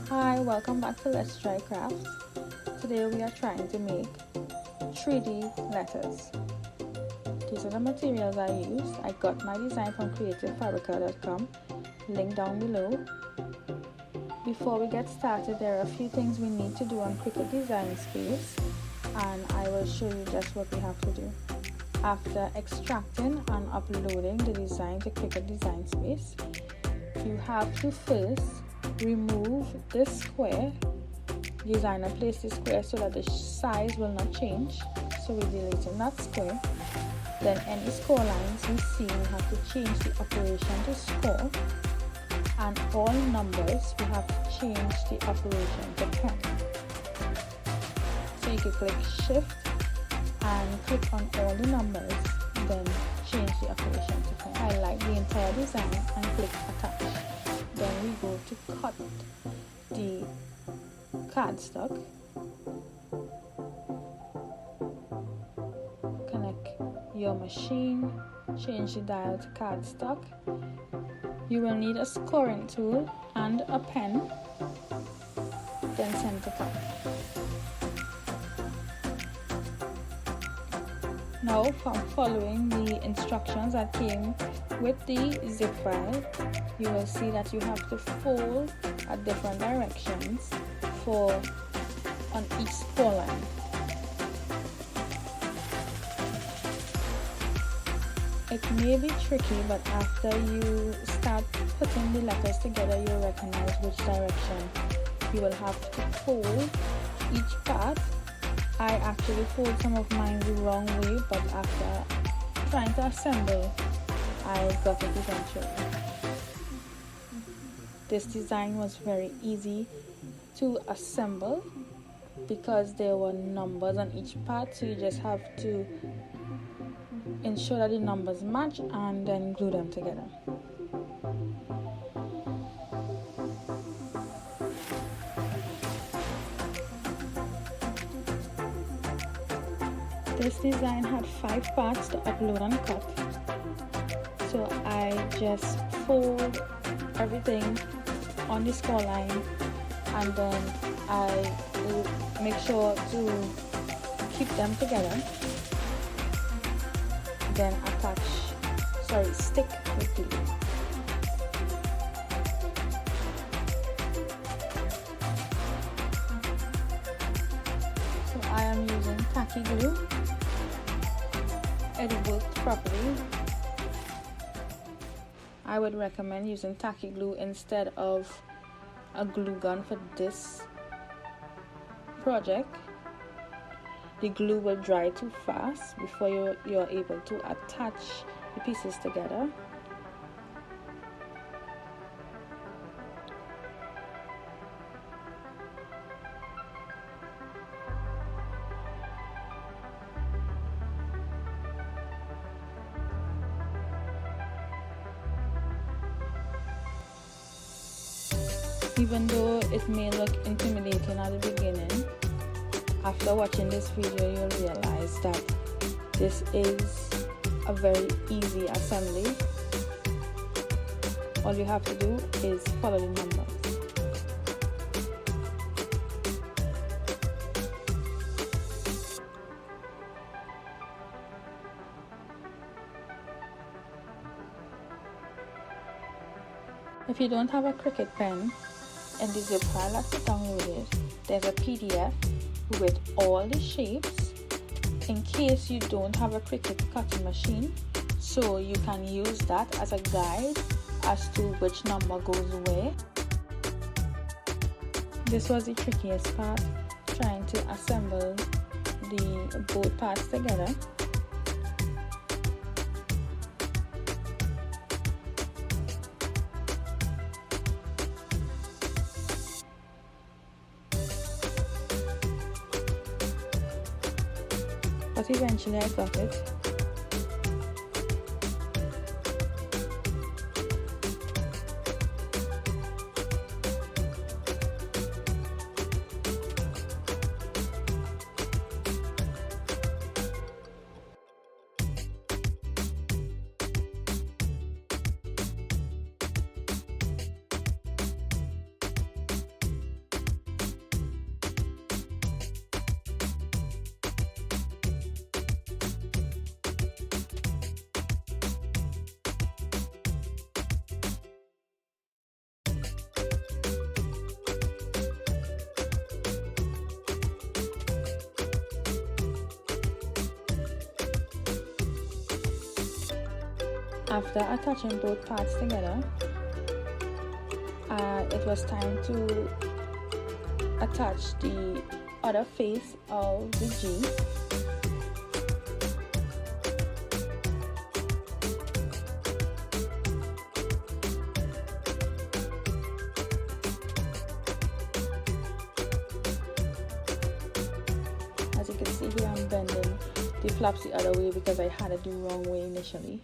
Hi, welcome back to Let's Try Crafts. Today we are trying to make 3D letters. These are the materials I use. I got my design from creativefabrica.com, link down below. Before we get started, there are a few things we need to do on Cricut Design Space, and I will show you just what we have to do. After extracting and uploading the design to Cricut Design Space, you have to first remove this square. Designer placed this square so that the size will not change, so we're deleting that square. Then any score lines we see, we have to change the operation to score, and all numbers we have to change the operation to pen. So you can click shift and click on all the numbers, then change the operation to pen. Highlight the entire design and click attach. Then we go to cut the cardstock, connect your machine, change the dial to cardstock. You will need a scoring tool and a pen, then send to cut. Now, from following the instructions that came with the zip file, you will see that you have to fold at different directions on each score line. It may be tricky, but after you start putting the letters together, you'll recognize which direction you will have to fold each part. I actually fold some of mine the wrong way, but after trying to assemble, I got it eventually. This design was very easy to assemble because there were numbers on each part, so you just have to ensure that the numbers match and then glue them together. This design had 5 parts to upload and cut, so I just fold everything on the score line, and then I will make sure to keep them together, then stick with glue. So I am using tacky glue. It worked properly. I would recommend using tacky glue instead of a glue gun for this project. The glue will dry too fast before you're able to attach the pieces together. Even though it may look intimidating at the beginning, after watching this video you'll realize that this is a very easy assembly. All you have to do is follow the numbers. If you don't have a Cricut pen, in the zip file that you downloaded, there's a PDF with all the shapes in case you don't have a Cricut cutting machine, so you can use that as a guide as to which number goes where. This was the trickiest part, trying to assemble the both parts together. But eventually I got it. After attaching both parts together, it was time to attach the other face of the G. As you can see here, I'm bending the flaps the other way because I had it the wrong way initially.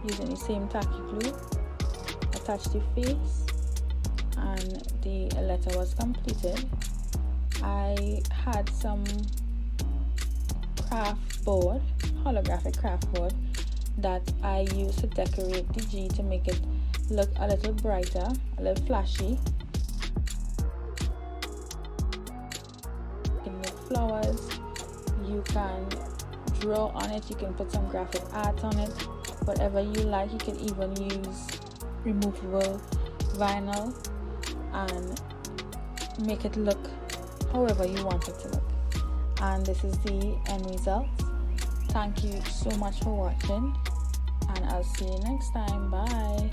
Using the same tacky glue, attach the face, and the letter was completed. I had some craft board, holographic craft board, that I used to decorate the G to make it look a little brighter, a little flashy. You can make flowers, you can draw on it, you can put some graphic art on it, whatever you like. You can even use removable vinyl and make it look however you want it to look. And this is the end result. Thank you so much for watching, and I'll see you next time. Bye.